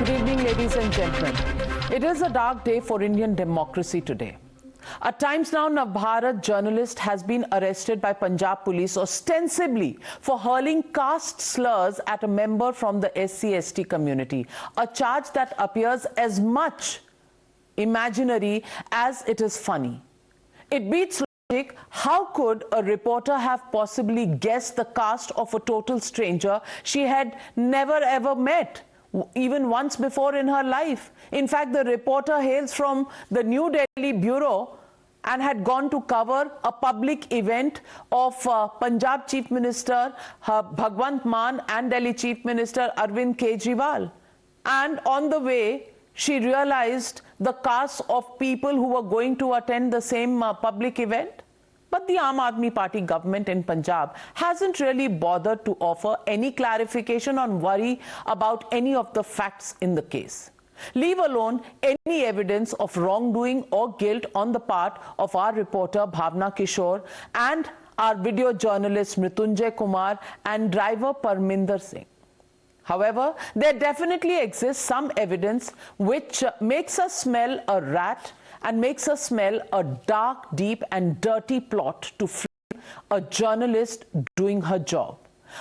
Good evening, ladies and gentlemen. It is a dark day for Indian democracy today. A Times Now Navbharat journalist has been arrested by Punjab Police ostensibly for hurling caste slurs at a member from the SC/ST community, a charge that appears as much imaginary as it is funny. It beats logic. How could a reporter have possibly guessed the caste of a total stranger she had never ever met, even once before in her life? In fact, the reporter hails from the New Delhi bureau and had gone to cover a public event of Punjab Chief Minister Bhagwant Mann and Delhi Chief Minister Arvind Kejriwal. And on the way, she realized the caste of people who were going to attend the same public event. But the Aam Aadmi Party government in Punjab hasn't really bothered to offer any clarification or worry about any of the facts in the case, leave alone any evidence of wrongdoing or guilt on the part of our reporter Bhawana Kishore and our video journalist Mritunjay Kumar and driver Parminder. However, there definitely exists some evidence which makes us smell a rat and makes us smell a dark, deep and dirty plot to frame a journalist doing her job.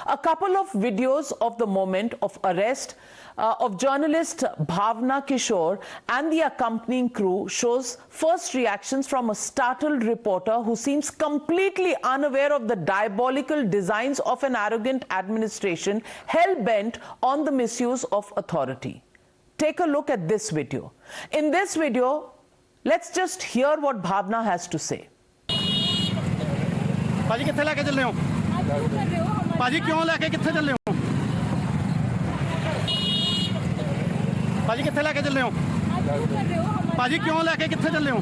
A couple of videos of the moment of arrest of journalist Bhawana Kishore and the accompanying crew shows first reactions from a startled reporter who seems completely unaware of the diabolical designs of an arrogant administration hell-bent on the misuse of authority. Take a look at this video. In this video, let's just hear what Bhavna has to say. भाजी किथे लेके चले हो? भाजी क्यों लेके किथे चले हो? भाजी किथे लेके चले हो? भाजी क्यों लेके किथे चले हो?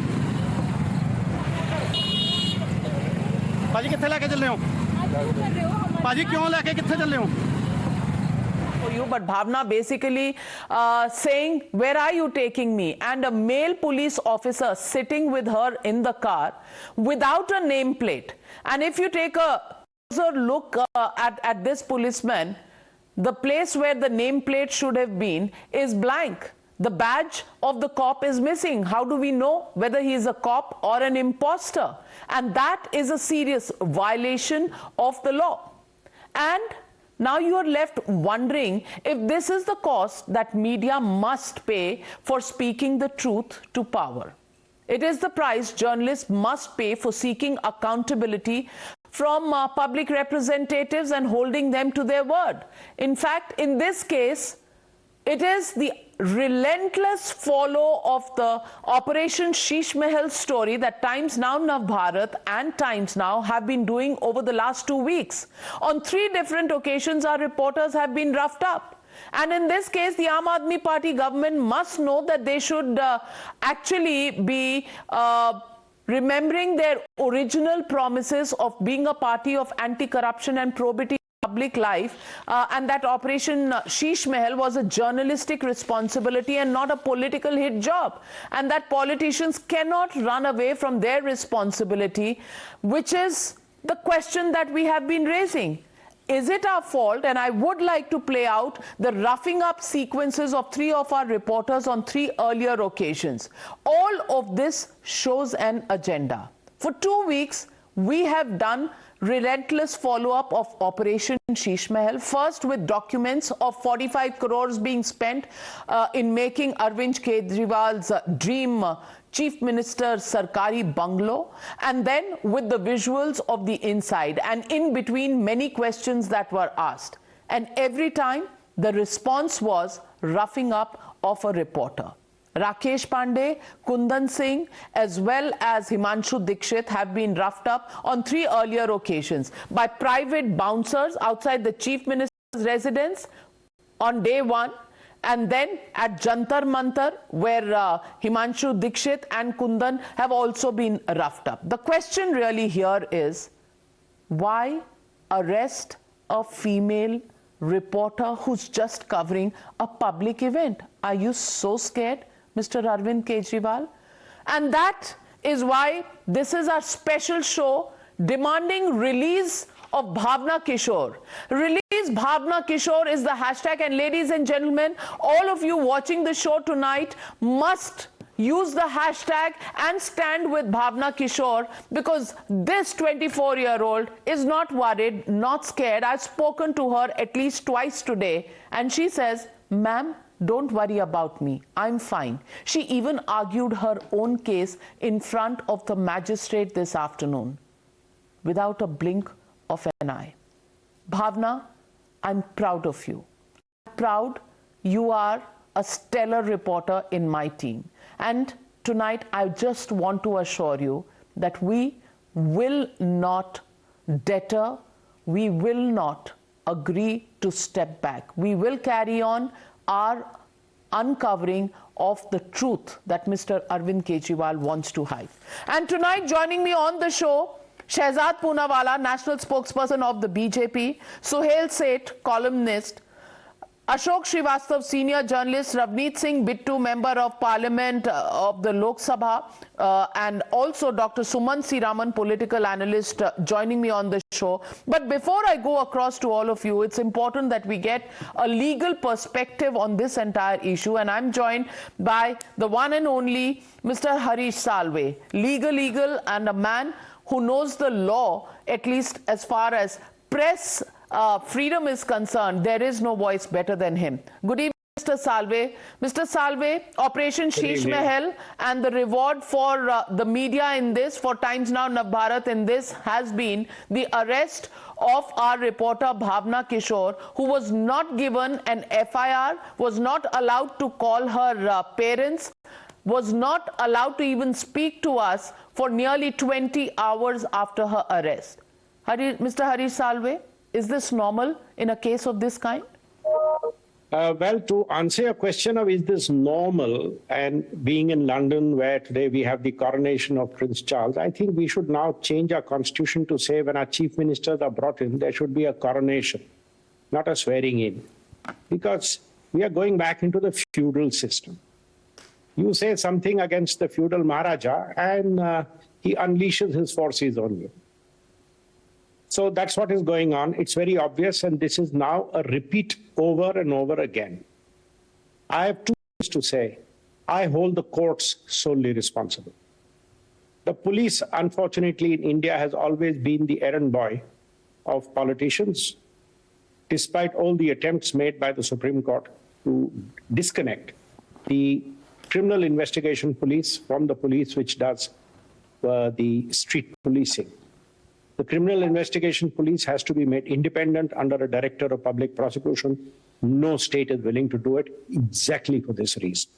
भाजी किथे लेके चले हो? भाजी क्यों लेके किथे चले हो? For you, but Bhavna basically saying, where are you taking me? And a male police officer sitting with her in the car without a nameplate. And if you take a closer look at this policeman, the place where the nameplate should have been is blank. The badge of the cop is missing. How do we know whether he is a cop or an imposter? And that is a serious violation of the law. And now you are left wondering if this is the cost that media must pay for speaking the truth to power. It is the price journalists must pay for seeking accountability from public representatives and holding them to their word. In fact, in this case, it is the relentless follow of the Operation Sheesh Mahal story that Times Now Navbharat and Times Now have been doing over the last 2 weeks. On 3 different occasions, our reporters have been roughed up. And in this case, the Aam Aadmi Party government must know that they should actually be remembering their original promises of being a party of anti-corruption and probity public life, and that Operation Sheesh Mahal was a journalistic responsibility and not a political hit job, and that politicians cannot run away from their responsibility, which is the question that we have been raising. Is it our fault? And I would like to play out the roughing up sequences of 3 of our reporters on 3 earlier occasions. All of this shows an agenda. For 2 weeks, we have done relentless follow-up of Operation Sheesh Mahal, first with documents of 45 crores being spent in making Arvind Kejriwal's dream Chief Minister's Sarkari bungalow, and then with the visuals of the inside, and in between many questions that were asked. And every time the response was roughing up of a reporter. Rakesh Pandey, Kundan Singh, as well as Himanshu Dikshit have been roughed up on 3 earlier occasions by private bouncers outside the Chief Minister's residence on day 1, and then at Jantar Mantar, where Himanshu Dikshit and Kundan have also been roughed up. The question really here is, why arrest a female reporter who's just covering a public event? Are you so scared, Mr. Arvind Kejriwal? And that is why this is our special show demanding release of Bhawana Kishore. Release Bhawana Kishore is the hashtag. And ladies and gentlemen, all of you watching the show tonight must use the hashtag and stand with Bhawana Kishore, because this 24-year-old is not worried, not scared. I've spoken to her at least twice today, and she says, ma'am, don't worry about me. I'm fine. She even argued her own case in front of the magistrate this afternoon without a blink of an eye. Bhawana, I'm proud of you. I'm proud you are a stellar reporter in my team. And tonight, I just want to assure you that we will not deter, we will not agree to step back. We will carry on our uncovering of the truth that Mr. Arvind Kejriwal wants to hide. And tonight, joining me on the show, Shehzad Poonawala, national spokesperson of the BJP, Suhail Seth, columnist, Ashok Shrivastav, senior journalist, Ravneet Singh Bittu, member of parliament of the Lok Sabha, and also Dr. Suman C. Raman, political analyst, joining me on the show. But before I go across to all of you, it's important that we get a legal perspective on this entire issue. And I'm joined by the one and only Mr. Harish Salve, legal, and a man who knows the law, at least as far as press freedom is concerned. There is no voice better than him. Good evening, Mr. Salve. Mr. Salve, Operation Sheesh Mahal and the reward for the media in this, for Times Now Navbharat in this, has been the arrest of our reporter Bhawana Kishore, who was not given an FIR, was not allowed to call her parents, was not allowed to even speak to us for nearly 20 hours after her arrest. Mr. Harish Salve, is this normal in a case of this kind? Well, to answer your question of is this normal, and being in London where today we have the coronation of Prince Charles, I think we should now change our constitution to say when our chief ministers are brought in, there should be a coronation, not a swearing in. Because we are going back into the feudal system. You say something against the feudal Maharaja and he unleashes his forces on you. So that's what is going on. It's very obvious, and this is now a repeat over and over again. I have two things to say. I hold the courts solely responsible. The police, unfortunately, in India has always been the errand boy of politicians, despite all the attempts made by the Supreme Court to disconnect the criminal investigation police from the police which does the street policing. The criminal investigation police has to be made independent under a director of public prosecution. No state is willing to do it exactly for this reason.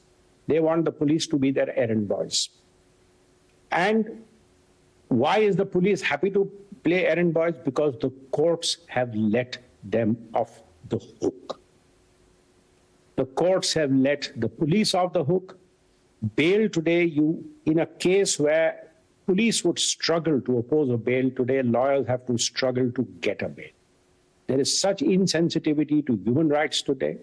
They want the police to be their errand boys. And why is the police happy to play errand boys? Because the courts have let them off the hook. The courts have let the police off the hook. Bail today, in a case where police would struggle to oppose a bail, today lawyers have to struggle to get a bail. There is such insensitivity to human rights today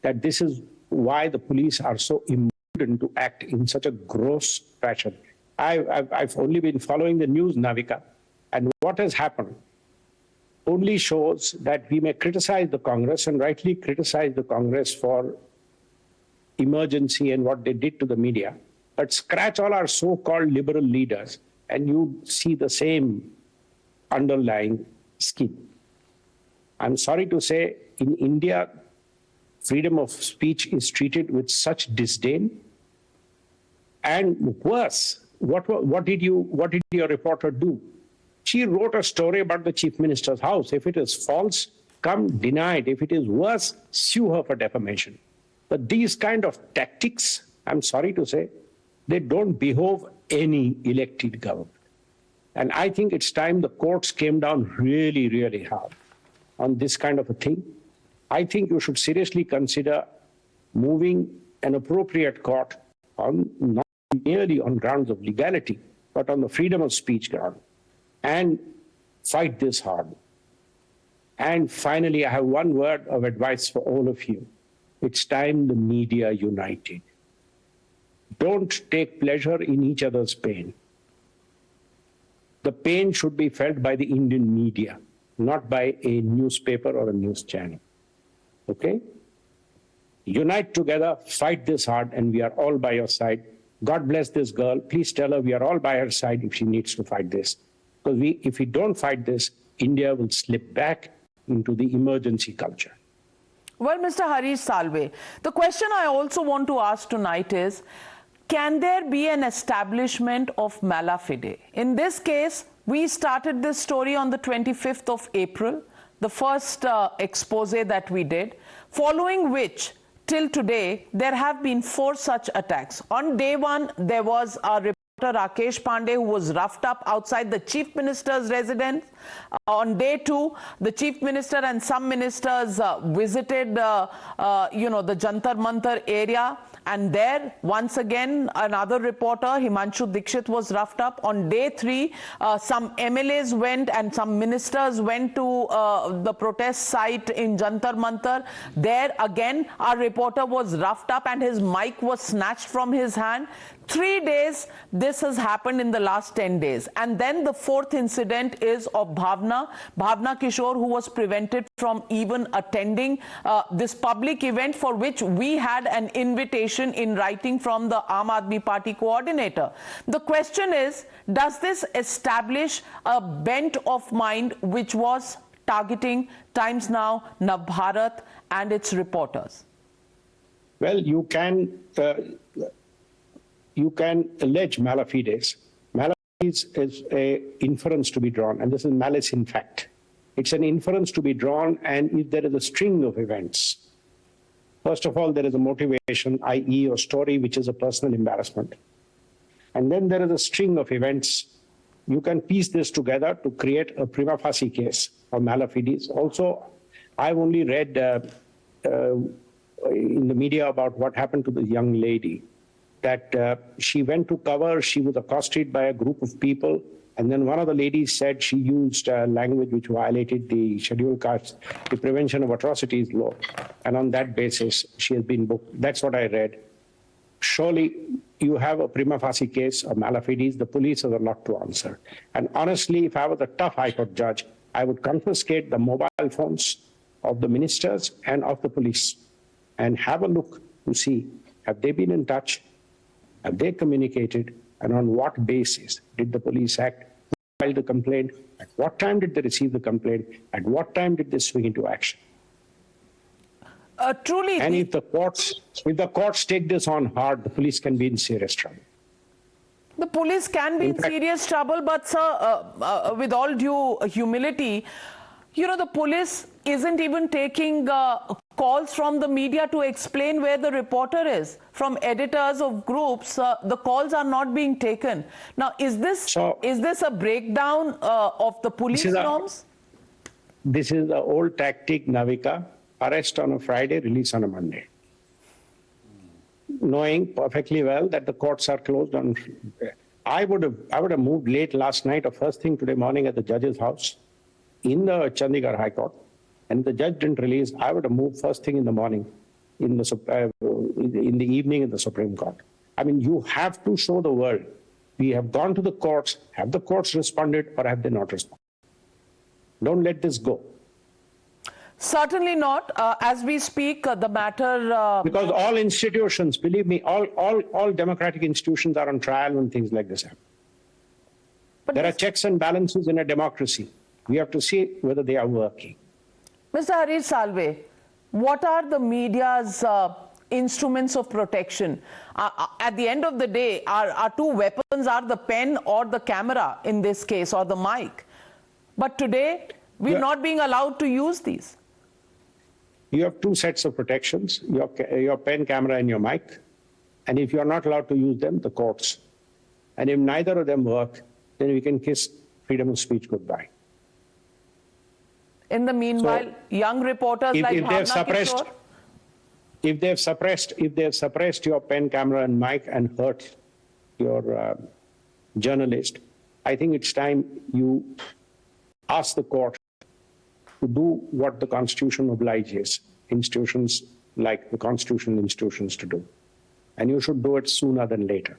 that this is why the police are so emboldened to act in such a gross fashion. I've only been following the news, Navika, and what has happened only shows that we may criticize the Congress, and rightly criticize the Congress for emergency and what they did to the media. But scratch all our so-called liberal leaders and you see the same underlying scheme. I'm sorry to say, in India, freedom of speech is treated with such disdain. And worse, what did your reporter do? She wrote a story about the chief minister's house. If it is false, come deny it. If it is worse, sue her for defamation. But these kind of tactics, I'm sorry to say, they don't behove any elected government. And I think it's time the courts came down really, really hard on this kind of a thing. I think you should seriously consider moving an appropriate court on not merely on grounds of legality, but on the freedom of speech ground, and fight this hard. And finally, I have one word of advice for all of you. It's time the media united. Don't take pleasure in each other's pain. The pain should be felt by the Indian media. not by a newspaper or a news channel. Okay? Unite together, fight this hard, and we are all by your side. God bless this girl. Please tell her we are all by her side if she needs to fight this. Because if we don't fight this, India will slip back into the emergency culture. Well, Mr. Harish Salve, the question I also want to ask tonight is, can there be an establishment of mala fide? In this case, we started this story on the 25th of April, the first expose that we did, following which, till today, there have been 4 such attacks. On day 1, there was a reporter, Rakesh Pandey, who was roughed up outside the Chief Minister's residence. On day 2, the Chief Minister and some ministers visited, the Jantar Mantar area. And there, once again, another reporter, Himanshu Dikshit, was roughed up. On day 3, some MLAs went and some ministers went to the protest site in Jantar Mantar. There, again, our reporter was roughed up and his mic was snatched from his hand. 3 days, this has happened in the last 10 days. And then the 4th incident is of Bhawana Kishore, who was prevented from even attending this public event for which we had an invitation in writing from the Aam Aadmi Party coordinator. The question is, does this establish a bent of mind which was targeting Times Now, Navbharat and its reporters? Well, you can allege mala fides. Mala fides is an inference to be drawn, and this is malice in fact. It's an inference to be drawn, and if there is a string of events, first of all, there is a motivation, i.e. a story which is a personal embarrassment. And then there is a string of events. You can piece this together to create a prima facie case of mala fides. Also, I've only read in the media about what happened to the young lady, that she went to cover, she was accosted by a group of people, and then one of the ladies said she used language which violated the scheduled caste, the Prevention of Atrocities law, and on that basis she has been booked. That's what I read. Surely you have a prima facie case of mala fides. The police has a lot to answer. And honestly, if I was a tough High Court judge, I would confiscate the mobile phones of the ministers and of the police and have a look to see, have they been in touch? Have they communicated? And on what basis did the police act? Who filed the complaint? At what time did they receive the complaint? At what time did they swing into action? Truly. And if the courts take this on hard, the police can be in serious trouble. The police can be in serious trouble, but sir, with all due humility, the police isn't even taking calls from the media to explain where the reporter is. From editors of groups, the calls are not being taken. Now, is this a breakdown of the police norms? This is the old tactic, Navika. Arrest on a Friday, release on a Monday. Knowing perfectly well that the courts are closed on. I would have moved late last night or first thing today morning at the judge's house in the Chandigarh High Court, and the judge didn't release. I would have moved first thing in the morning, in the evening in the Supreme Court. I mean, you have to show the world. We have gone to the courts. Have the courts responded or have they not responded? Don't let this go. Certainly not. As we speak, the matter... Because all institutions, believe me, all democratic institutions are on trial when things like this happen. But there are checks and balances in a democracy. We have to see whether they are working. Mr. Harish Salve, what are the media's instruments of protection? At the end of the day, our two weapons are the pen or the camera in this case, or the mic. But today, we're not being allowed to use these. You have two sets of protections, your pen, camera, and your mic. And if you're not allowed to use them, the courts. And if neither of them work, then we can kiss freedom of speech goodbye. In the meanwhile, young reporters like Bhawana Kishore... If they've suppressed your pen, camera, and mic and hurt your journalist, I think it's time you ask the court to do what the Constitution obliges institutions like the constitutional institutions to do. And you should do it sooner than later.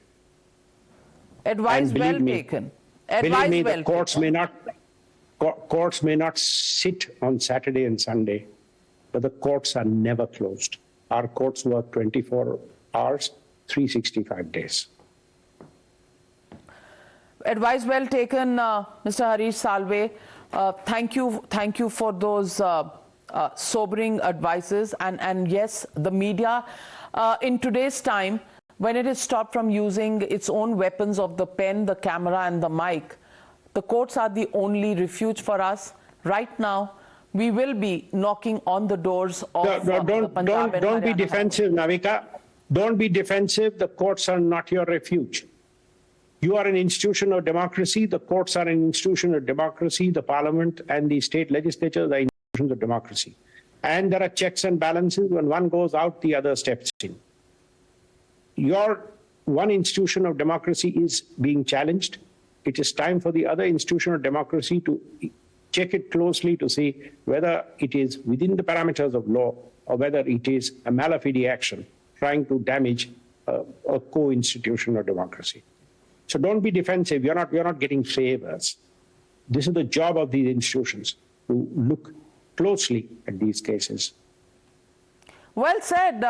Advice well taken. Believe me, the courts may not... Courts may not sit on Saturday and Sunday, but the courts are never closed. Our courts work 24 hours, 365 days. Advice well taken, Mr. Harish Salve. Thank you for those sobering advices. And yes, the media in today's time, when it is stopped from using its own weapons of the pen, the camera and the mic, the courts are the only refuge for us. Right now, we will be knocking on the doors of Don't be defensive, Navika. Don't be defensive. The courts are not your refuge. You are an institution of democracy. The courts are an institution of democracy. The parliament and the state legislatures are institutions of democracy. And there are checks and balances. When one goes out, the other steps in. Your one institution of democracy is being challenged. It is time for the other institution of democracy to check it closely to see whether it is within the parameters of law or whether it is a mala fide action trying to damage a co-institution of democracy. So don't be defensive. You're not getting favors. This is the job of these institutions, to look closely at these cases. Well said.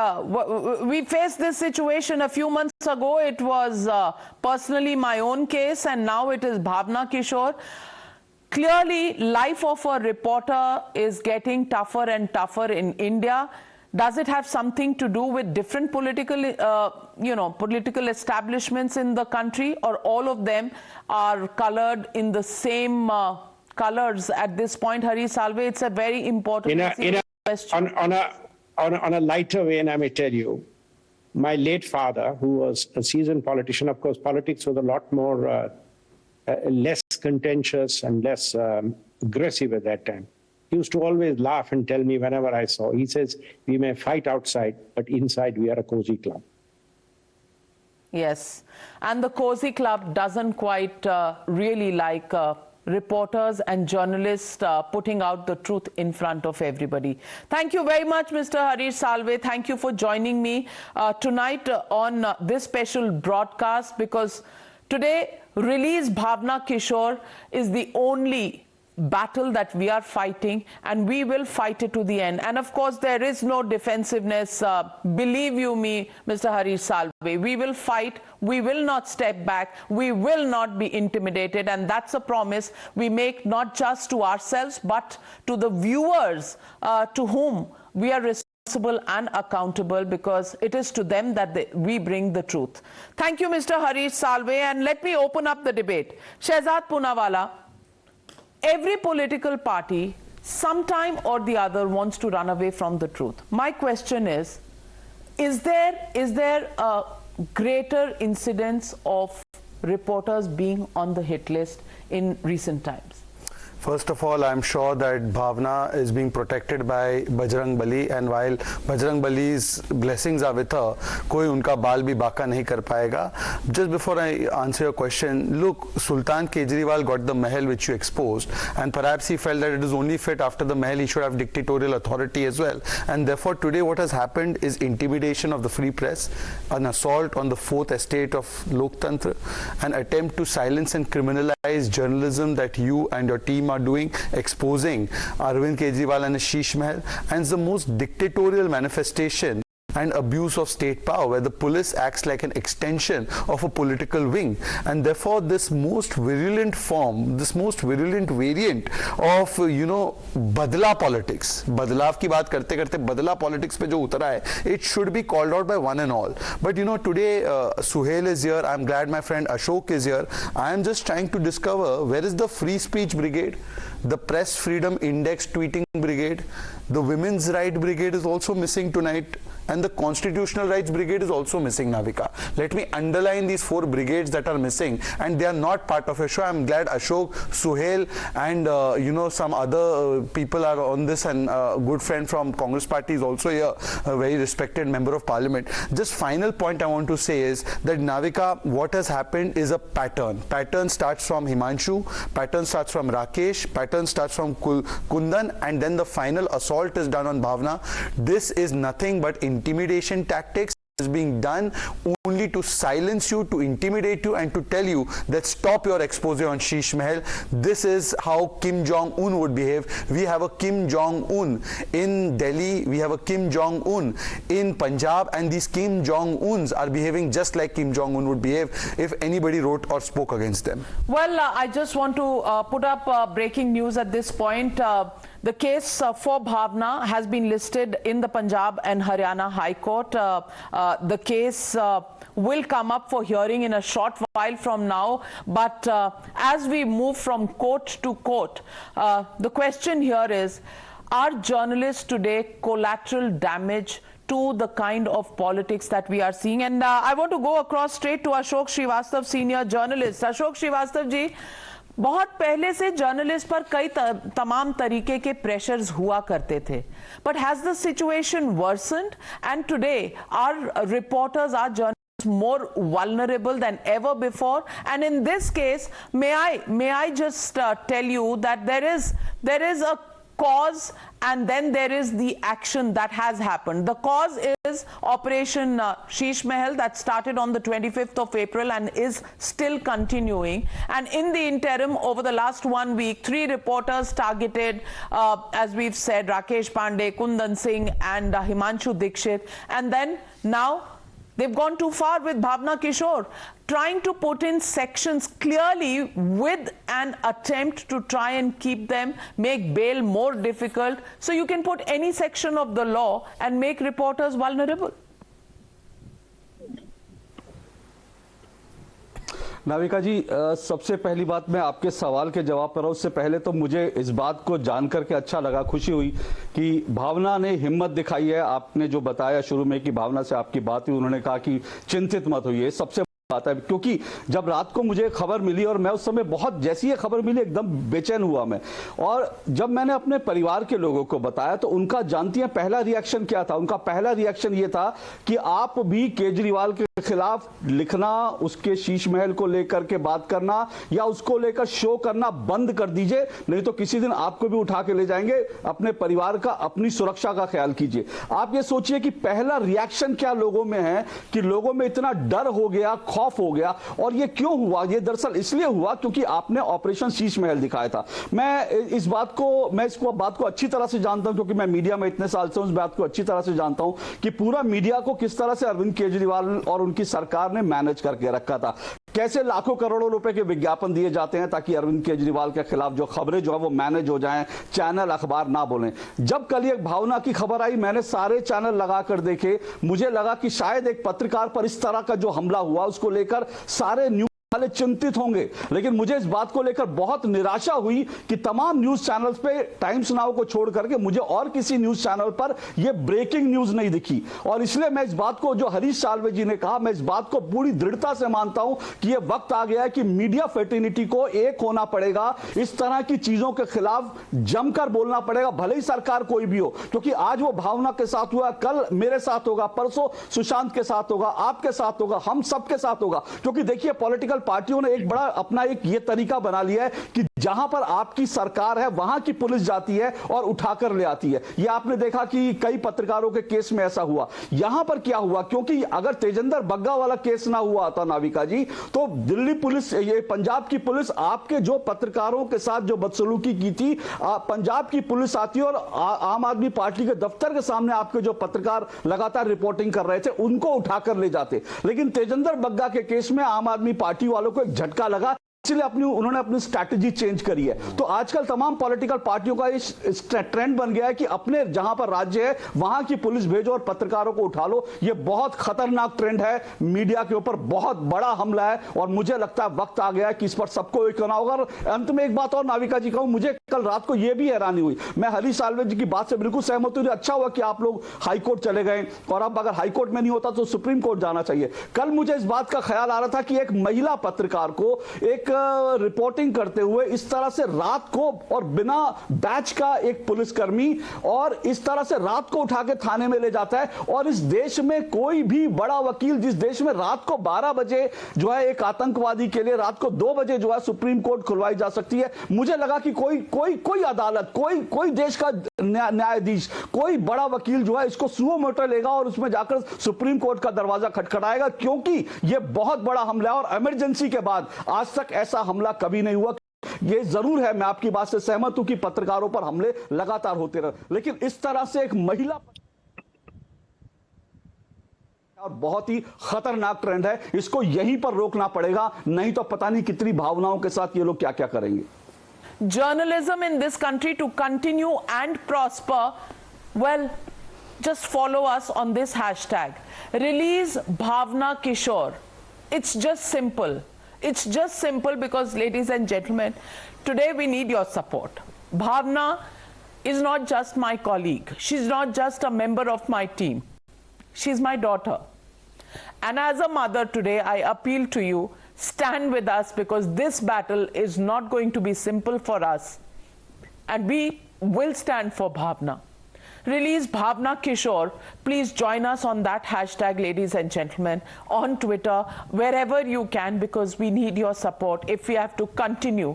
We faced this situation a few months ago. It was personally my own case, and now it is Bhawana Kishore. Clearly, life of a reporter is getting tougher and tougher in India. Does it have something to do with different political, political establishments in the country, or all of them are colored in the same colors at this point? Hari Salve, it's a very important question. On a lighter vein, I may tell you, my late father, who was a seasoned politician, of course, politics was a lot more less contentious and less aggressive at that time. He used to always laugh and tell me whenever I saw, he says, we may fight outside, but inside we are a cozy club. Yes, and the cozy club doesn't quite really like reporters and journalists putting out the truth in front of everybody. Thank you very much, Mr. Harish Salve. Thank you for joining me tonight on this special broadcast, because today, release Bhawana Kishore is the only battle that we are fighting, and we will fight it to the end. And of course, there is no defensiveness. Believe you me, Mr. Harish Salve, we will fight. We will not step back. We will not be intimidated. And that's a promise we make, not just to ourselves, but to the viewers to whom we are responsible and accountable, because it is to them that we bring the truth. Thank you, Mr. Harish Salve. And let me open up the debate. Shehzad Poonawalla, every political party, sometime or the other, wants to run away from the truth. My question is there a greater incidence of reporters being on the hit list in recent times? First of all, I'm sure that Bhavana is being protected by Bajrang Bali, and while Bajrang Bali's blessings are with her, koi unka baal bhi baka nahi kar payega. Just before I answer your question, look, Sultan Kejriwal got the Mahal which you exposed, and perhaps he felt that it is only fit after the Mahal he should have dictatorial authority as well. And therefore today what has happened is intimidation of the free press, an assault on the fourth estate of Loktantra, an attempt to silence and criminalize journalism that you and your team are doing, exposing Arvind Kejriwal and Sheesh Mahal, and it's the most dictatorial manifestation and abuse of state power, where the police acts like an extension of a political wing. And therefore this most virulent form, this most virulent variant of badla politics, badlav ki baat karte karte badla politics pe jo utara hai, it should be called out by one and all. But today Suhail is here, I'm glad my friend Ashok is here. I am just trying to discover, where is the free speech brigade, the press freedom index tweeting brigade, the women's right brigade is also missing tonight, and the constitutional rights brigade is also missing, Navika. Let me underline these four brigades that are missing, and they are not part of a show. I'm glad Ashok, Suhail and some other people are on this, and a good friend from Congress party is also here, a very respected member of parliament. Just final point I want to say is that, Navika, what has happened is a pattern. Pattern starts from Himanshu, pattern starts from Rakesh, pattern starts from Kundan, and then the final assault is done on Bhavana. This is nothing but intimidation tactics is being done only only to silence you, to intimidate you, and to tell you that stop your expose on Sheesh Mahal. This is how Kim Jong-un would behave. We have a Kim Jong-un in Delhi, we have a Kim Jong-un in Punjab, and these Kim Jong-uns are behaving just like Kim Jong-un would behave if anybody wrote or spoke against them. Well, I just want to put up breaking news at this point. The case for Bhawana has been listed in the Punjab and Haryana High Court. The case will come up for hearing in a short while from now. But as we move from court to court, the question here is, are journalists today collateral damage to the kind of politics that we are seeing? And I want to go across straight to Ashok Shrivastav, senior journalist. Ashok Shrivastav ji, बहुत पहले से journalist पर कई तमाम तरीके के pressures हुआ करते थे, but has the situation worsened and today are reporters, are journalists more vulnerable than ever before? And in this case, may I just tell you that there is a cause and then there is the action that has happened. The cause is Operation Sheesh Mahal that started on the 25th of April and is still continuing. And in the interim, over the last 1 week, 3 reporters targeted, as we've said, Rakesh Pandey, Kundan Singh and Himanshu Dikshit. And then now they've gone too far with Bhawana Kishore, trying to put in sections clearly with an attempt to try and keep them, make bail more difficult. So you can put any section of the law and make reporters vulnerable. Navika ji, सबसे पहली बात मैं आपके सवाल के जवाब पर, उससे पहले तो मुझे इस बात को जानकर के अच्छा लगा, खुशी हुई कि भावना ने हिम्मत दिखाई है। आपने जो बताया शुरू में कि भावना से आपकी बात हुई, उन्होंने कहा कि चिंतित मत होइए, सबसे बात है, क्योंकि जब रात को मुझे खबर मिली और मैं उस समय बहुत, जैसी ये खबर मिली एकदम बेचैन हुआ मैं, और जब मैंने अपने परिवार के लोगों को बताया तो उनका, जानती हैं पहला रिएक्शन क्या था? उनका पहला रिएक्शन ये था कि आप भी केजरीवाल के खिलाफ लिखना, उसके शीश महल को लेकर के बात करना या उसको लेकर शो करना बंद कर दीजिए, नहीं तो किसी दिन आपको भी उठा के ले जाएंगे। अपने परिवार का, अपनी सुरक्षा का ख्याल कीजिए। आप ये सोचिए कि पहला रिएक्शन क्या लोगों में है, कि लोगों में इतना डर हो गया, खौफ हो गया। और ये क्यों हुआ? ये दरअसल इसलिए हुआ क्योंकि आपने ऑपरेशन शीश महल दिखाया था। मैं इस बात को अच्छी तरह से जानता हूं, क्योंकि मैं मीडिया में इतने साल से हूं, इस बात को अच्छी तरह से जानता हूं कि पूरा मीडिया को किस तरह से अरविंद केजरीवाल और उनकी सरकार ने मैनेज करके रखा था। कैसे लाखों करोड़ों रुपए के विज्ञापन दिए जाते हैं ताकि अरविंद केजरीवाल के खिलाफ जो खबरें जो है वो मैनेज हो जाएं, चैनल अखबार ना बोलें। जब कल एक भावना की खबर आई, मैंने सारे चैनल लगाकर देखे, मुझे लगा कि शायद एक पत्रकार पर इस तरह का जो हमला हुआ उसको लेकर सारे न्यूज वाले चिंतित होंगे, लेकिन मुझे इस बात को लेकर बहुत निराशा हुई कि तमाम न्यूज चैनल्स पे, टाइम्स नाउ को छोड़ करके मुझे और किसी न्यूज चैनल पर यह ब्रेकिंग न्यूज नहीं दिखी। और इसलिए मैं इस बात को, जो हरीश साल्वे जी ने कहा, मैं इस बात को पूरी दृढ़ता से मानता हूं कि यह वक्त आ गया है कि मीडिया फ्रेटर्निटी को एक होना पड़ेगा। इस तरह की चीजों के खिलाफ जमकर बोलना पड़ेगा, भले ही सरकार कोई भी हो, क्योंकि आज वो भावना के साथ हुआ, कल मेरे साथ होगा, परसों सुशांत के साथ होगा, आपके साथ होगा, हम सबके साथ होगा। क्योंकि देखिए, पॉलिटिकल पार्टियों ने एक बड़ा अपना एक ये तरीका बना लिया है कि जहां पर आपकी सरकार है वहां की पुलिस जाती है और उठाकर ले आती है। ये आपने देखा कि कई पत्रकारों के केस में ऐसा हुआ। यहां पर क्या हुआ, क्योंकि अगर तेजेंद्र बग्गा वाला केस ना हुआ था नाविका जी, तो दिल्ली पुलिस, ये पंजाब की पुलिस आपके जो पत्रकारों के साथ जो बदसलूकी की थी, पंजाब की पुलिस आती और आम आदमी पार्टी के दफ्तर के सामने आपके जो पत्रकार लगातार रिपोर्टिंग कर रहे थे उनको उठाकर ले जाते। लेकिन तेजेंद्र बग्गा के केस में आम आदमी पार्टी वालों को एक झटका लगा, इसलिए उन्होंने अपनी स्ट्रैटेजी चेंज करी है। तो आजकल तमाम पॉलिटिकल पार्टियों का इस ट्रेंड बन गया है कि अपने जहां पर राज्य है वहां की पुलिस भेजो और पत्रकारों को उठा लो। यह बहुत खतरनाक ट्रेंड है, मीडिया के ऊपर बहुत बड़ा हमला है, और मुझे लगता है वक्त आ गया है कि इस पर सबको एक करना होगा। और अंत में एक बात और नाविका जी कहूं, मुझे कल रात को यह भी हैरानी हुई, मैं हरीश साल्वे जी की बात से बिल्कुल सहमत हूं। अच्छा हुआ कि आप लोग हाईकोर्ट चले गए, और अब अगर हाईकोर्ट में नहीं होता तो सुप्रीम कोर्ट जाना चाहिए। कल मुझे इस बात का ख्याल आ रहा था कि एक महिला पत्रकार को एक रिपोर्टिंग करते हुए इस तरह से रात को, और बिना बैच का एक पुलिसकर्मी, और इस तरह से रात को उठा के थाने में ले जाता है। और इस देश में कोई भी बड़ा वकील, जिस देश में रात को 12 बजे जो है एक आतंकवादी के लिए रात को 2 बजे जो है सुप्रीम कोर्ट खुलवाई जा सकती है, मुझे लगा कि कोई अदालत, कोई देश का न्यायाधीश, कोई बड़ा वकील जो है इसको सुओ मोटो लेगा और उसमें जाकर सुप्रीम कोर्ट का दरवाजा खटखटाएगा, क्योंकि यह बहुत बड़ा हमला है और इमरजेंसी के बाद आज तक ऐसा हमला कभी नहीं हुआ। ये जरूर है, मैं आपकी बात से सहमत हूं कि पत्रकारों पर हमले लगातार होते रहे, लेकिन इस तरह से एक महिला और बहुत ही खतरनाक ट्रेंड है, इसको यहीं पर रोकना पड़ेगा, नहीं तो पता नहीं कितनी भावनाओं के साथ ये लोग क्या क्या करेंगे। Journalism in this country to continue and prosper, well, just follow us on this hashtag. Release Bhawana Kishore. It's just simple. It's just simple because, ladies and gentlemen, today we need your support. Bhawana is not just my colleague. She's not just a member of my team. She's my daughter. And as a mother today, I appeal to you, stand with us, because this battle is not going to be simple for us. And we will stand for Bhawana. Release Bhawana Kishore. Please join us on that hashtag, ladies and gentlemen, on Twitter, wherever you can, because we need your support if we have to continue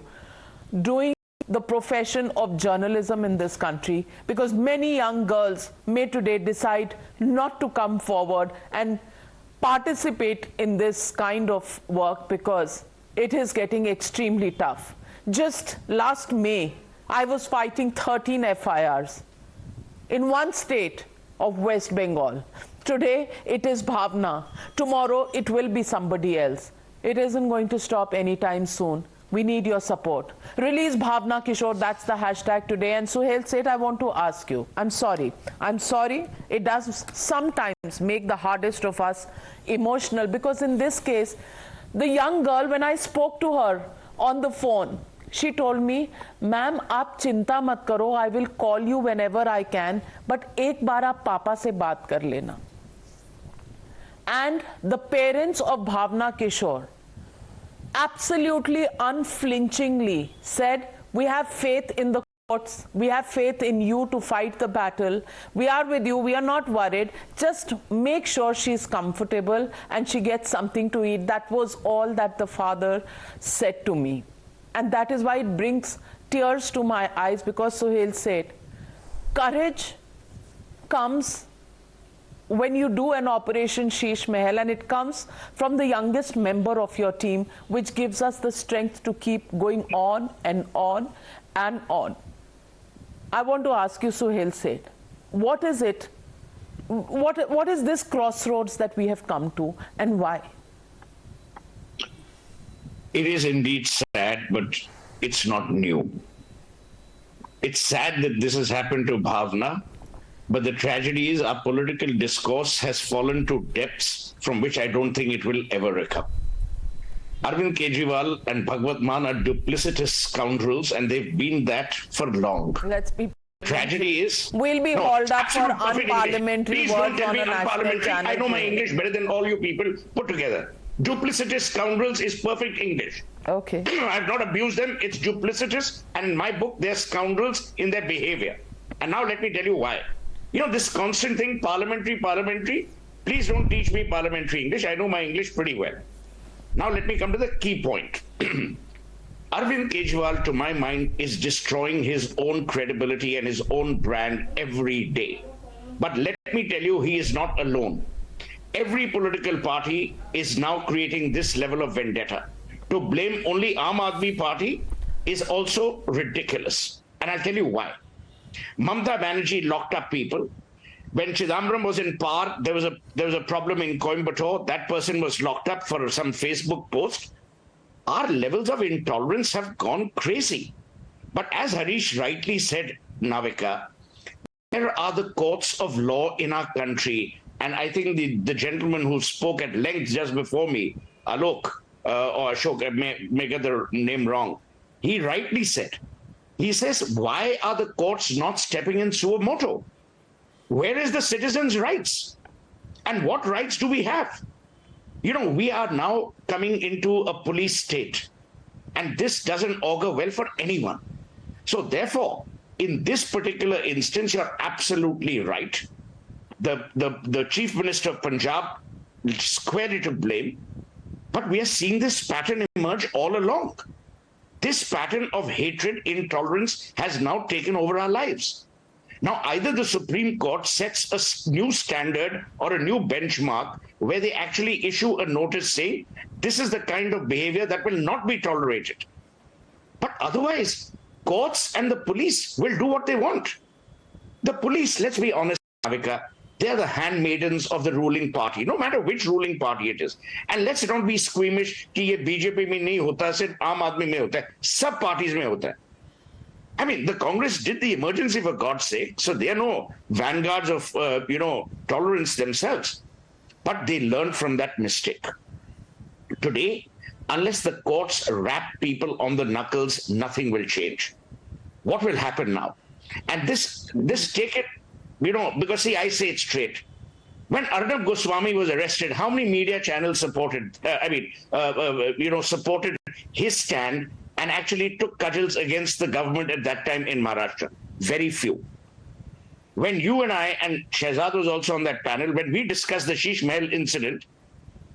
doing the profession of journalism in this country, because many young girls may today decide not to come forward and participate in this kind of work because it is getting extremely tough. Just last May, I was fighting 13 FIRs in one state of West Bengal. Today, it is Bhawana. Tomorrow, it will be somebody else. It isn't going to stop anytime soon. We need your support. Release Bhawana Kishore, that's the hashtag today. And Suhail Seth, I want to ask you, I'm sorry. It does sometimes make the hardest of us emotional, because in this case, the young girl, when I spoke to her on the phone, she told me, ma'am, aap chinta mat karo, I will call you whenever I can, but ek baar aap papa se baat kar lena. And the parents of Bhawana Kishore absolutely unflinchingly said, we have faith in the courts, we have faith in you to fight the battle, we are with you, we are not worried, just make sure she's comfortable and she gets something to eat. That was all that the father said to me. And that is why it brings tears to my eyes, because Suhail said, courage comes when you do an operation Sheesh Mahal, and it comes from the youngest member of your team, which gives us the strength to keep going on and on and on. I want to ask you, Suhail Seth, what is it? What is this crossroads that we have come to, and why? It is indeed sad, but it's not new. It's sad that this has happened to Bhawana, but the tragedy is our political discourse has fallen to depths from which I don't think it will ever recover. Arvind Kejriwal and Bhagwat Mann are duplicitous scoundrels, and they've been that for long. Let's be. Tragedy is we'll be hauled up for unparliamentary words on a national channel. I know my English better than all you people put together. Duplicitous scoundrels is perfect English. Okay. I've not abused them. It's duplicitous, and in my book, they're scoundrels in their behavior. And now let me tell you why. You know, this constant thing, parliamentary, please don't teach me parliamentary English. I know my English pretty well. Now let me come to the key point. Arvind Kejriwal, to my mind, is destroying his own credibility and his own brand every day. But let me tell you, he is not alone. Every political party is now creating this level of vendetta. To blame only Aam Aadmi Party is also ridiculous. And I'll tell you why. Mamata Banerjee locked up people. When Chidambaram was in power, there was a problem in Coimbatore. That person was locked up for some Facebook post. Our levels of intolerance have gone crazy. But as Harish rightly said, Navika, there are the courts of law in our country. And I think the gentleman who spoke at length just before me, Alok, or Ashok, I may get the name wrong, he rightly said, he says, why are the courts not stepping in suo moto? Where is the citizens' rights? And what rights do we have? You know, we are now coming into a police state, and this doesn't augur well for anyone. So therefore, in this particular instance, you're absolutely right. The Chief Minister of Punjab squarely to blame, but we are seeing this pattern emerge all along. This pattern of hatred, intolerance has now taken over our lives. Now, either the Supreme Court sets a new standard or a new benchmark where they actually issue a notice saying this is the kind of behavior that will not be tolerated. But otherwise, courts and the police will do what they want. The police, let's be honest, Navika, they're the handmaidens of the ruling party, no matter which ruling party it is. And let's not be squeamish कि ये BJP में नहीं होता, सिर्फ आम आदमी में होता है, सब parties में होता है. I mean, the Congress did the emergency for God's sake, so they are no vanguards of, tolerance themselves. But they learned from that mistake. Today, unless the courts rap people on the knuckles, nothing will change. What will happen now? And this take it, because see, I say it straight. When Arnab Goswami was arrested, how many media channels supported, supported his stand and actually took cudgels against the government at that time in Maharashtra? Very few. When you and I, and Shehzad was also on that panel, when we discussed the Sheesh Mahal incident,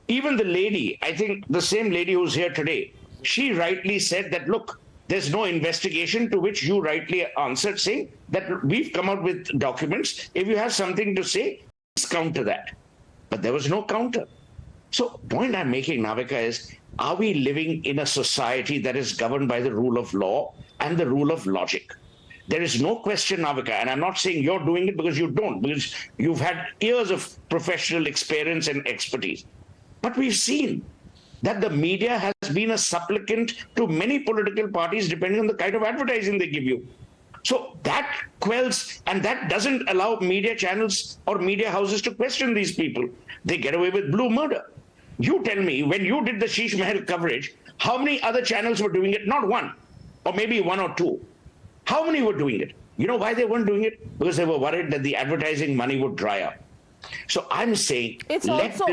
even the lady, I think the same lady who's here today, she rightly said that, look, there's no investigation, to which you rightly answered saying that we've come out with documents. If you have something to say, please counter that. But there was no counter. So point I'm making, Navika, is are we living in a society that is governed by the rule of law and the rule of logic? There is no question, Navika, and I'm not saying you're doing it because you don't, because you've had years of professional experience and expertise. But we've seen that the media has been a supplicant to many political parties depending on the kind of advertising they give you. So that quells, and that doesn't allow media channels or media houses to question these people. They get away with blue murder. You tell me, when you did the Sheesh Mahal coverage, how many other channels were doing it? Not one, or maybe one or two. How many were doing it? You know why they weren't doing it? Because they were worried that the advertising money would dry up. So I'm saying it's also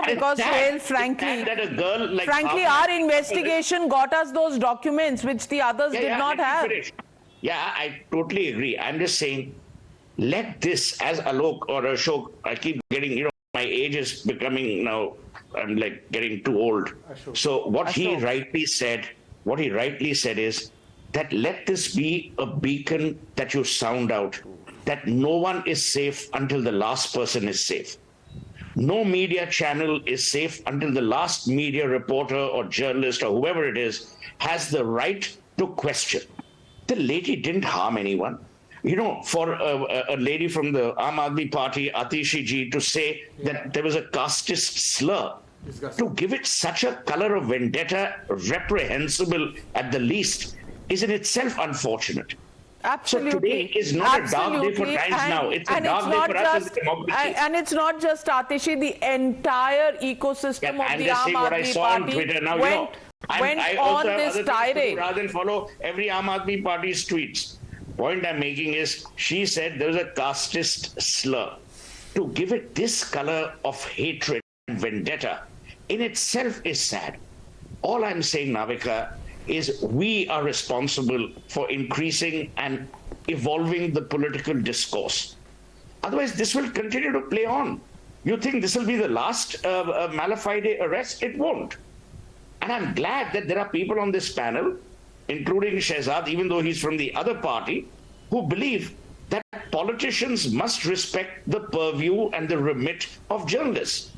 because, well, frankly, that a girl like our investigation got us those documents which the others did not have. Yeah, I totally agree. I'm just saying, let this, as Alok or Ashok, I keep getting, my age is becoming now, I'm like getting too old. So what he rightly said is that let this be a beacon that you sound out, that no one is safe until the last person is safe. No media channel is safe until the last media reporter or journalist or whoever it is has the right to question. The lady didn't harm anyone. For a lady from the Aam Aadmi Party, Atishi ji, to say that there was a casteist slur, to give it such a color of vendetta, reprehensible at the least, is in itself unfortunate. Absolutely. So today is not a dark day for Times Now. It's a dark day for us as a democracy. And it's not just Atishi, the entire ecosystem of the Aam Aadmi Party went on this tirade. Rather than follow every Aam Aadmi Party's tweets. Point I'm making is, she said there was a casteist slur. To give it this color of hatred and vendetta in itself is sad. All I'm saying, Navika, is we are responsible for increasing and evolving the political discourse. Otherwise, this will continue to play on. You think this will be the last Malafide arrest? It won't. And I'm glad that there are people on this panel, including Shehzad, even though he's from the other party, who believe that politicians must respect the purview and the remit of journalists.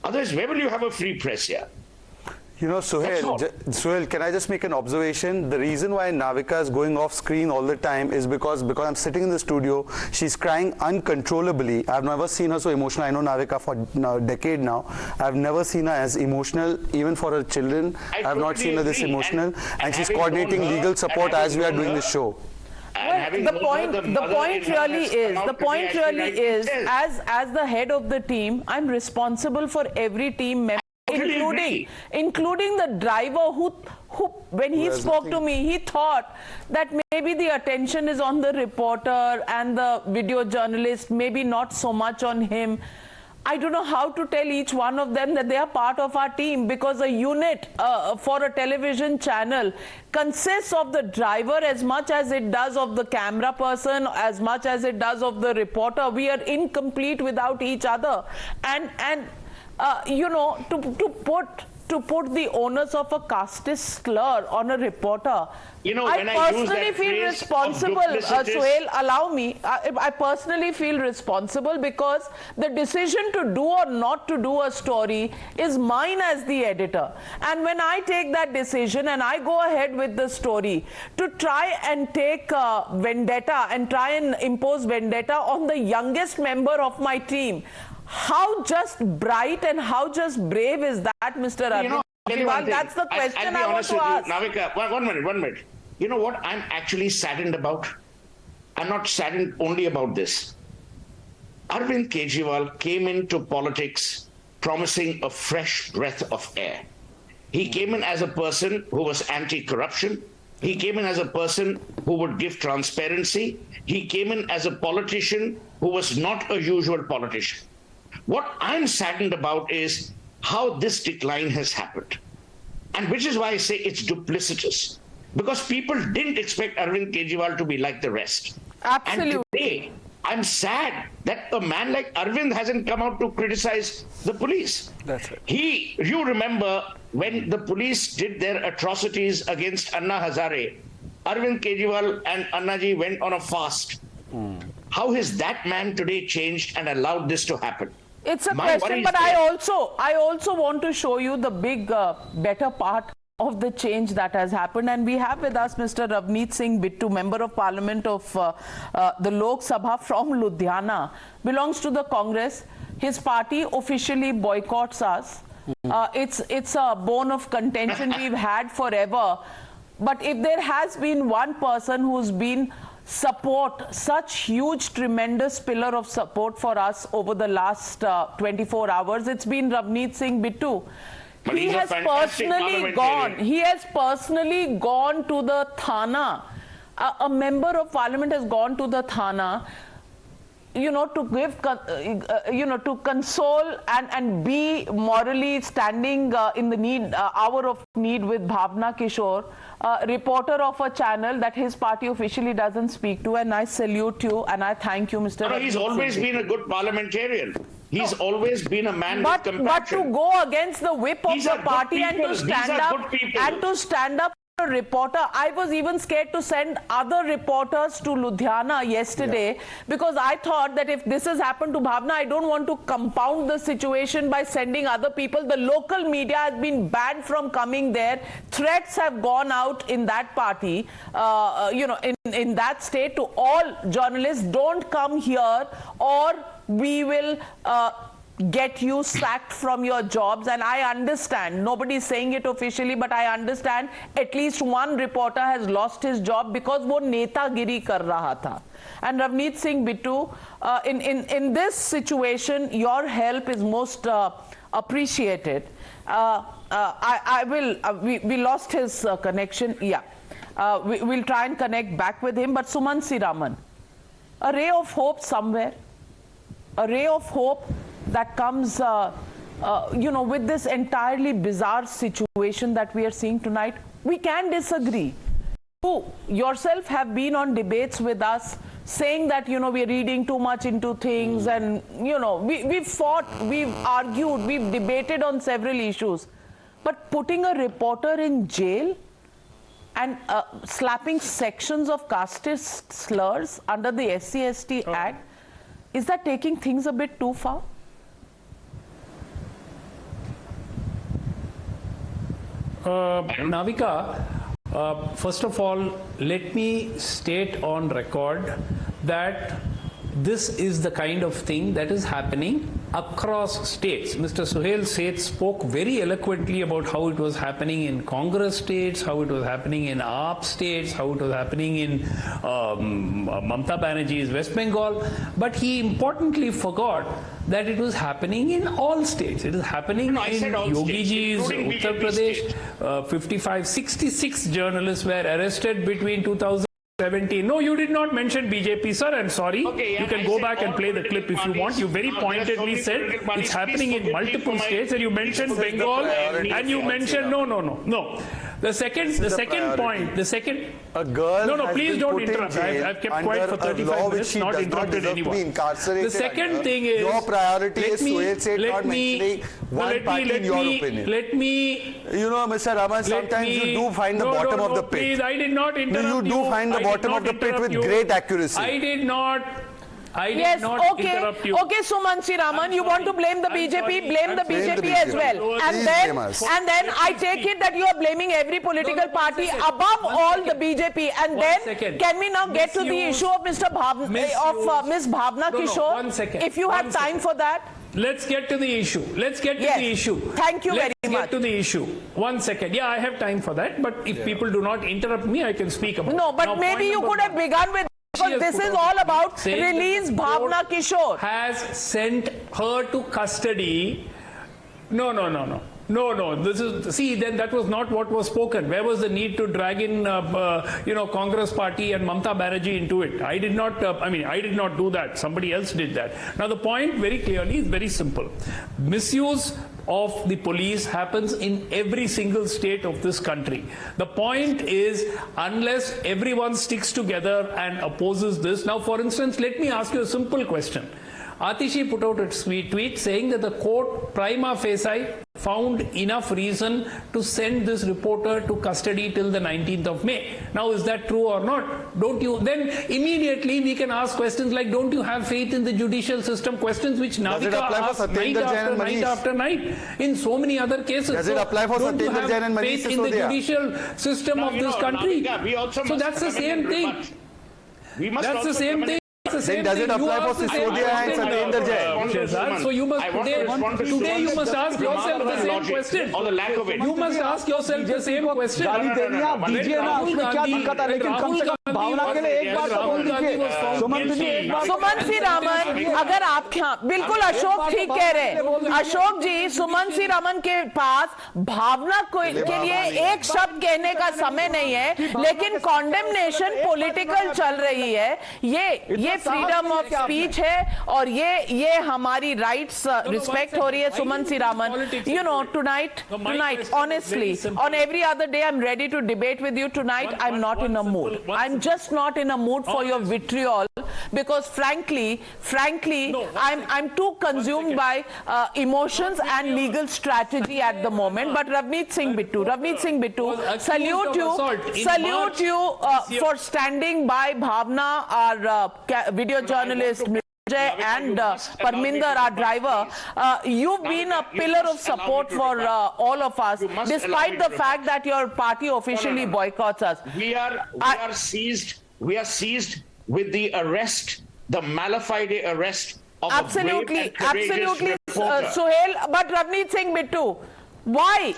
Otherwise, where will you have a free press here? Suhail, can I just make an observation? The reason why Navika is going off screen all the time is because I'm sitting in the studio, she's crying uncontrollably. I've never seen her so emotional. I know Navika for a decade now. I've never seen her as emotional, even for her children. I've not seen her this emotional. And she's coordinating legal support as we are doing this show. Well, the point really is, as the head of the team, I'm responsible for every team member. Including the driver who when he spoke to me, he thought that maybe the attention is on the reporter and the video journalist, maybe not so much on him. I don't know how to tell each one of them that they are part of our team, because a unit for a television channel consists of the driver as much as it does of the camera person, as much as it does of the reporter. We are incomplete without each other. And to put the onus of a casteist slur on a reporter. When I use that feel phrase responsible, of duplicitous- Suhail, allow me. I personally feel responsible because the decision to do or not to do a story is mine as the editor. And when I take that decision and I go ahead with the story to try and take vendetta and try and impose vendetta on the youngest member of my team, how just bright and how just brave is that, Mr. Arvind Kejriwal? That's the question I want to ask. Navika, one minute. You know what I'm actually saddened about? I'm not saddened only about this. Arvind Kejriwal came into politics promising a fresh breath of air. He came in as a person who was anti-corruption. He came in as a person who would give transparency. He came in as a politician who was not a usual politician. What I'm saddened about is how this decline has happened. And which is why I say it's duplicitous. Because people didn't expect Arvind Kejriwal to be like the rest. Absolutely. And today, I'm sad that a man like Arvind hasn't come out to criticize the police. That's right. You remember when the police did their atrocities against Anna Hazare, Arvind Kejriwal and Annaji went on a fast. How has that man today changed and allowed this to happen? It's a My question, worry but is I also want to show you the big, better part of the change that has happened. And we have with us Mr. Ravneet Singh Bittu, Member of Parliament of the Lok Sabha from Ludhiana, belongs to the Congress. His party officially boycotts us. It's a bone of contention we've had forever. But if there has been one person who's been such huge, tremendous pillar of support for us over the last 24 hours, it's been Ravneet Singh Bittu. But He has personally gone to the Thana. A member of parliament has gone to the Thana, to give, to console and be morally standing in the hour of need with Bhawana Kishore, reporter of a channel that his party officially doesn't speak to. And I salute you and I thank you, Mr. No, he's always been a good parliamentarian. He's always been a man with compassion. But to go against the whip of These the are good party and people. to stand up a reporter, I was even scared to send other reporters to Ludhiana yesterday because I thought that if this has happened to Bhawana, I don't want to compound the situation by sending other people. The local media has been banned from coming there. Threats have gone out in that party, in that state to all journalists, don't come here or we will get you sacked from your jobs. And I understand, nobody is saying it officially, but I understand at least one reporter has lost his job because wo netagiri kar raha tha. And Ravneet Singh Bittu, in this situation, your help is most appreciated. We lost his connection. We'll try and connect back with him. But Suman Siraman, a ray of hope somewhere, a ray of hope that comes, with this entirely bizarre situation that we are seeing tonight. We can disagree. You yourself have been on debates with us saying that, we're reading too much into things and, we've fought, we've argued, we've debated on several issues. But putting a reporter in jail and slapping sections of casteist slurs under the SC/ST Act, is that taking things a bit too far? Navika, first of all, let me state on record that this is the kind of thing that is happening across states. Mr. Suhail Seth spoke very eloquently about how it was happening in Congress states, how it was happening in AAP states, how it was happening in Mamata Banerjee's West Bengal. But he importantly forgot that it was happening in all states. It is happening in Yogi Ji's Uttar Pradesh. 66 journalists were arrested between 2017. No, you did not mention BJP, sir. I'm sorry. Okay, you can go back and play the clip if you want. You very pointedly said it's happening in multiple states, and you mentioned Bengal, and you mentioned no. The second point, a girl no, has please been don't put in interrupt. jail I've kept quiet for under a 35 law which minutes, she not does not interrupted deserve to anyone. be incarcerated The second under. thing is, Your priority let is me- Suhail Seth let not me- mentioning no, one let me- party let in your me- opinion. Let me. You know, Mr. Raman, sometimes you do find the bottom of the pit. Please, I did not interrupt No, you do find the I did bottom not of the pit interrupt with you. great accuracy. I did not Yes, okay, interrupt you. okay, Sumansi Raman, you want to blame the I'm BJP, sorry. blame the I'm sorry. BJP Blame the as BJP. well. Please blame us. And then I take it that you are blaming every political party above all the BJP. And then second. can we now get to the issue of Ms. Bhavana Kishore? 1 second. If you have 1 time second. for that. Let's get to the issue. Let's get to Yes. the issue. Thank you very Let's much. get to the issue. 1 second. Yeah, I have time for that. But if people do not interrupt me, I can speak about No, it. but Now, maybe point you number could have one. begun with, She because has this put is out all about saying that release the Bhavana court Kishore. has sent her to custody. No. This is, see, then that was not what was spoken. Where was the need to drag in, Congress party and Mamata Banerjee into it? I did not. I did not do that. Somebody else did that. Now the point very clearly is very simple. Misuse of the police happens in every single state of this country. The point is, unless everyone sticks together and opposes this. Now, for instance, let me ask you a simple question. Atishi put out a tweet saying that the court prima facie found enough reason to send this reporter to custody till the 19th of May. Now, is that true or not? Don't you? Then immediately we can ask questions like, don't you have faith in the judicial system? Questions which Navika asks night after night after night in so many other cases. Does it apply for don't you Satyendra have Jain and Manish faith in the Sisodia? judicial system of this country? Navika, we also So must that's the come in same and thing. rebut. We must That's the also same come in thing. Then does it apply for Sisodia and Satyendra Jain? So you must I want to respond to today you Suman's must ask yourself the same logic question. or the lack of it. You must ask yourself the same question. गाली देनी है, आप दीजिए ना, उसमें क्या दिक्कत है, लेकिन कम से कम भावना के लिए एक बार तो बोल दीजिए। सुमन जी एक बार सुमन सी रामन, अगर आप बिल्कुल अशोक ठीक कह रहे हैं। अशोक जी, सुमन सी रामन के पास भावना के लिए एक शब्द कहने का समय नहीं है, लेकिन कॉन्डेमनेशन पॉलिटिकल चल रही है। ये फ्रीडम ऑफ स्पीच है और ये हमारी राइट्स रिस्पेक्ट हो रही है। सुमन सी Raman, you know, tonight, honestly, on every other day, I'm ready to debate with you. Tonight, I'm not in a mood. I'm just not in a mood for your vitriol because, frankly, I'm too consumed by emotions and legal strategy at the moment. But Ravneet Singh Bittu, salute you for standing by Bhavna, our video journalist. And Parminder, our driver, you've been a pillar of support for all of us, despite the fact that your party officially boycotts us. We are seized with the arrest, the malafide arrest of a brave and courageous reporter. Suhail, but Ravneet Singh Bittu, why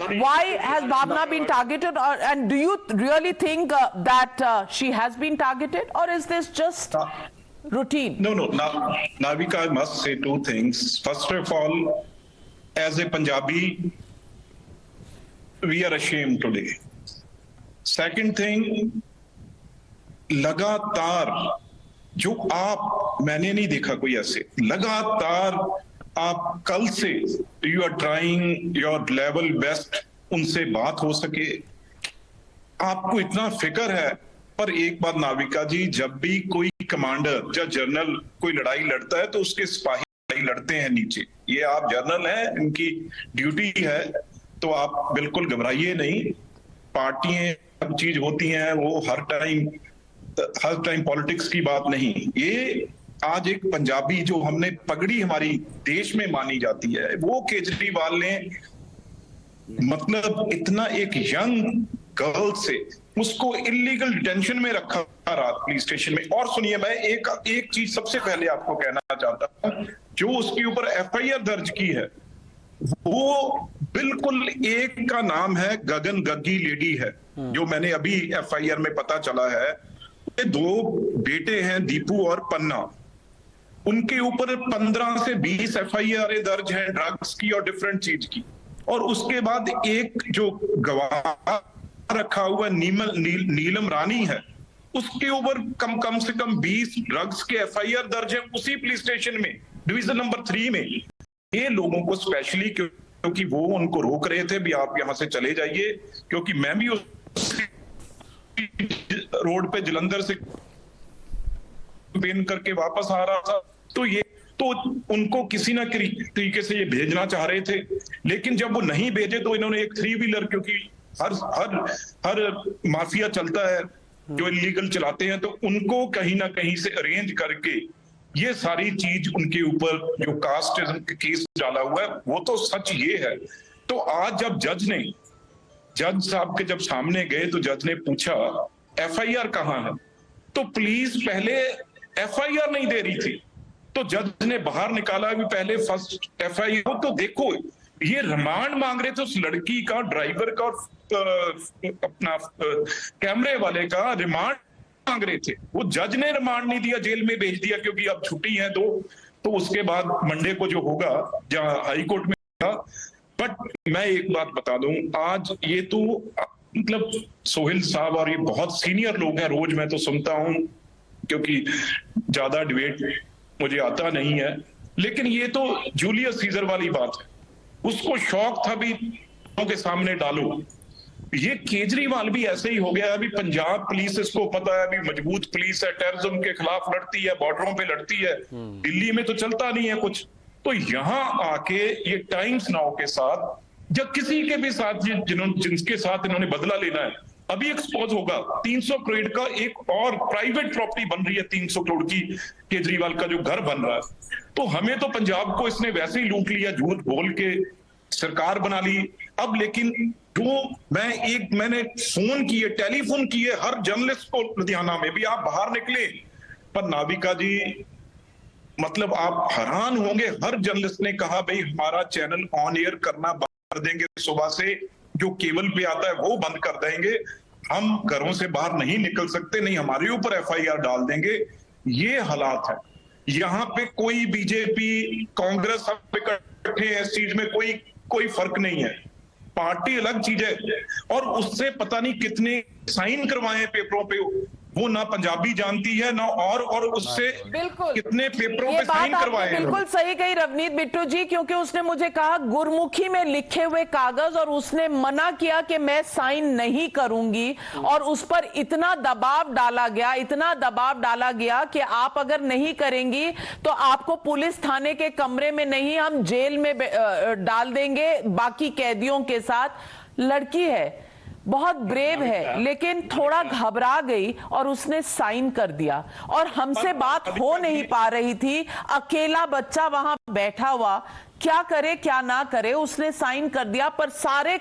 has Bhavna been targeted, and do you really think that she has been targeted, or is this just routine? No. Navika, I must say two things. First of all, as a Punjabi, we are ashamed today. Second thing, लगातार जो मैंने नहीं देखा कोई ऐसे, लगातार आप कल से you are trying your level best उनसे बात हो सके, आपको इतना फिक्र है। पर एक बात नाविका जी, जब भी कोई कमांडर या जनरल कोई लड़ाई लड़ता है तो उसके सिपाही लड़ाई लड़ते हैं नीचे। ये आप जनरल हैं, इनकी ड्यूटी है, तो आप बिल्कुल घबराइए नहीं। पार्टियां सब चीज होती हैं, वो हर टाइम पॉलिटिक्स की बात नहीं। ये आज एक पंजाबी जो हमने पगड़ी हमारी देश में मानी जाती है, वो केजरीवाल ने मतलब इतना एक यंग गर्ल से उसको इलीगल डिटेंशन में रखा रात पुलिस स्टेशन में। और सुनिए, मैं एक चीज सबसे पहले आपको कहना चाहता हूं, जो उसके ऊपर एफआईआर दर्ज की है वो बिल्कुल एक का नाम है गगन गग्गी लेडी है, जो मैंने अभी एफआईआर में पता चला है। ये दो बेटे हैं, दीपू और पन्ना, उनके ऊपर 15 से 20 एफआईआर दर्ज हैं ड्रग्स की और डिफरेंट चीज की। और उसके बाद एक जो गवाह रखा हुआ नीलम रानी है, उसके ऊपर कम से कम 20 ड्रग्स के एफआईआर दर्ज है उसी पुलिस स्टेशन में, डिवीजन नंबर 3 में। ये लोगों को स्पेशली, क्योंकि वो उनको रोक रहे थे भी आप यहां से चले जाइए, क्योंकि मैं भी उस रोड पे जलंधर से कैंपेन करके वापस आ रहा था, तो उनको किसी ना तरीके से ये भेजना चाह रहे थे, लेकिन जब वो नहीं भेजे तो इन्होंने एक 3 व्हीलर, क्योंकि हर माफिया चलता है जो इलीगल चलाते हैं, तो उनको कहीं ना कहीं से अरेंज करके ये सारी चीज उनके ऊपर जो कास्टिज्म के केस डाला हुआ है, वो तो सच ये है। तो आज जब जज साहब के जब सामने गए तो जज ने पूछा एफआईआर कहाँ है, तो पुलिस पहले एफआईआर नहीं दे रही थी, तो जज ने बाहर निकाला भी पहले फर्स्ट एफआईआर। तो देखो ये रिमांड मांग रहे थे उस लड़की का, ड्राइवर का और अपना कैमरे वाले का रिमांड मांग रहे थे, वो जज ने रिमांड नहीं दिया, जेल में भेज दिया, क्योंकि अब छुट्टी है तो उसके बाद मंडे को जो होगा जहां हाई कोर्ट में होगा। बट मैं एक बात बता दूं, आज ये तो मतलब सोहेल साहब और ये बहुत सीनियर लोग हैं, रोज मैं तो सुनता हूं क्योंकि ज्यादा डिबेट मुझे आता नहीं है, लेकिन ये तो जूलियस सीजर वाली बात है, उसको शौक था भी के सामने डालो। ये केजरीवाल भी ऐसे ही हो गया। अभी पंजाब पुलिस, इसको पता है अभी मजबूत पुलिस है, टेररिज्म के खिलाफ लड़ती है, बॉर्डरों पे लड़ती है, दिल्ली में तो चलता नहीं है कुछ। तो यहां आके ये टाइम्स नाउ के साथ या किसी के भी साथ जिनके साथ इन्होंने बदला लेना है, अभी एक्सपोज होगा। 300 करोड़ का एक और प्राइवेट प्रॉपर्टी बन रही है, 300 करोड़ की केजरीवाल का जो घर बन रहा है। तो हमें तो पंजाब को इसने वैसे ही लूट लिया, झूठ बोल के सरकार बना ली। अब लेकिन जो मैंने फोन किए, टेलीफोन किए हर जर्नलिस्ट को लुधियाना में भी, आप बाहर निकले, पर नाविका जी मतलब आप हैरान होंगे, हर जर्नलिस्ट ने कहा भाई हमारा चैनल ऑन एयर करना बंद कर देंगे, सुबह से जो केबल पे आता है वो बंद कर देंगे, हम घरों से बाहर नहीं निकल सकते, नहीं हमारे ऊपर एफआईआर डाल देंगे। ये हालात है। यहाँ पे कोई बीजेपी कांग्रेस सब इकट्ठे हैं, इस चीज में कोई फर्क नहीं है, पार्टी अलग चीज है। और उससे पता नहीं कितने साइन करवाए पेपरों पे, वो ना पंजाबी जानती है ना और उससे कितने पेपरों पे साइन करवाए हैं। बिल्कुल सही कही रवनीत बिट्टू जी, क्योंकि उसने मुझे कहा गुरमुखी में लिखे हुए कागज और उसने मना किया कि मैं साइन नहीं करूंगी, और उस पर इतना दबाव डाला गया कि आप अगर नहीं करेंगी तो आपको पुलिस थाने के कमरे में नहीं, हम जेल में डाल देंगे बाकी कैदियों के साथ। लड़की है, बहुत ब्रेव है, लेकिन थोड़ा घबरा गई और उसने साइन कर दिया, और हमसे बात हो नहीं पा रही थी। अकेला बच्चा वहां बैठा हुआ, क्या करे क्या ना करे, उसने साइन कर दिया। पर सारे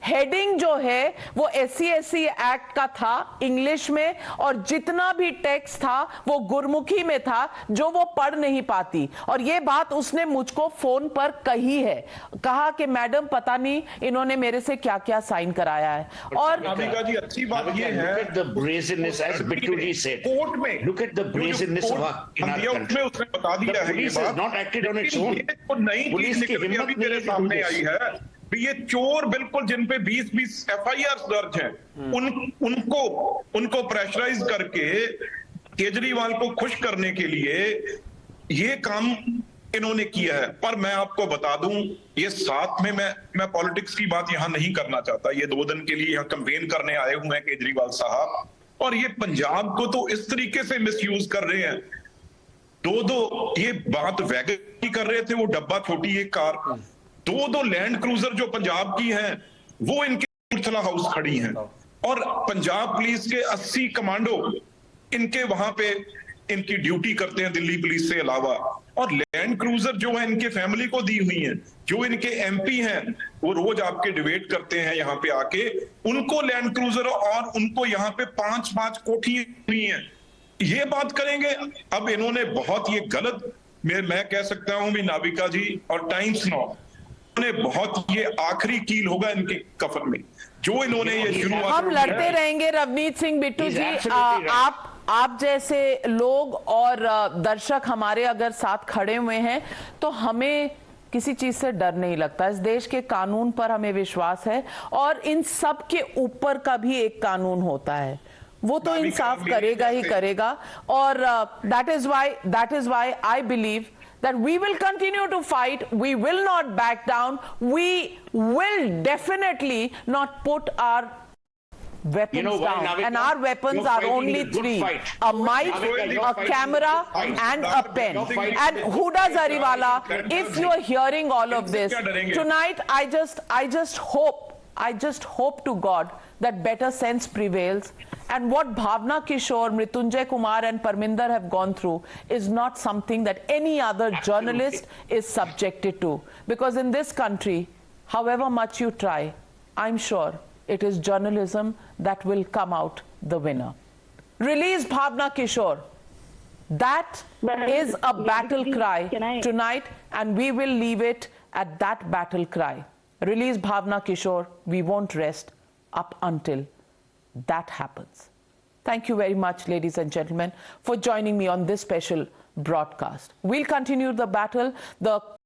हेडिंग जो है वो SC एक्ट का था इंग्लिश में, और जितना भी टेक्स्ट था वो गुरमुखी में था जो वो पढ़ नहीं पाती। और ये बात उसने मुझको फोन पर कही है, कहा कि मैडम पता नहीं इन्होंने मेरे से क्या क्या साइन कराया है। और नाविका जी अच्छी बात ये है, look at the brazenness, as Bittu ji said, court में look at the brazenness of in our country. उसने बता दिया है, police has not acted on its own. नई चीज निकल के अभी मेरे सामने आई है, ये चोर बिल्कुल जिन पे 20 एफआईआर दर्ज हैं, उनको प्रेशराइज करके केजरीवाल को खुश करने के लिए ये काम इन्होंने किया है। पर मैं आपको बता दूं, ये साथ में मैं पॉलिटिक्स की बात यहां नहीं करना चाहता, ये 2 दिन के लिए यहां कैंपेन करने आए हुए हैं केजरीवाल साहब, और ये पंजाब को तो इस तरीके से मिसयूज कर रहे हैं। ये बात वैगन की कर रहे थे, वो डब्बा छोटी एक कार, 2 लैंड क्रूजर जो पंजाब की हैं वो इनके कपूरथला हाउस खड़ी हैं, और पंजाब पुलिस के 80 कमांडो इनके वहां पे इनकी ड्यूटी करते हैं दिल्ली पुलिस से अलावा। और लैंड क्रूजर जो है इनके फैमिली को दी हुई हैं, जो इनके MP हैं वो रोज आपके डिबेट करते हैं यहाँ पे आके, उनको लैंड क्रूजर और उनको यहाँ पे 5 कोठी हुई हैं। ये बात करेंगे। अब इन्होंने बहुत ये गलत, मैं कह सकता हूं भी नाविका जी और टाइम्स नाउ ने बहुत, ये आखिरी कील होगा इनके कफन में जो इन्होंने ये शुरुआत। हम लड़ते रहेंगे रवनीत सिंह बिट्टू जी, आप जैसे लोग और दर्शक हमारे अगर साथ खड़े हुए हैं तो हमें किसी चीज से डर नहीं लगता। इस देश के कानून पर हमें विश्वास है, और इन सब के ऊपर का भी एक कानून होता है, वो तो इंसाफ करेगा ही करेगा। और that is why I believe that we will continue to fight, we will not back down, we will definitely not put our weapons You know why, down. Navika? And our weapons You're are fighting only the good 3. fight. A mic, Navika, you're a fighting camera, the good fight. and a pen. And Huda Zariwala, if you're hearing all of this, tonight I just hope to God that better sense prevails. And what Bhawana Kishore, Mritunjay Kumar and Parminder have gone through is not something that any other journalist is subjected to. Because in this country, however much you try, I'm sure it is journalism that will come out the winner. Release Bhawana Kishore. That is a battle cry tonight, and we will leave it at that battle cry. Release Bhawana Kishore. We won't rest up until that happens. Thank you very much, ladies and gentlemen, for joining me on this special broadcast. We'll continue the battle. The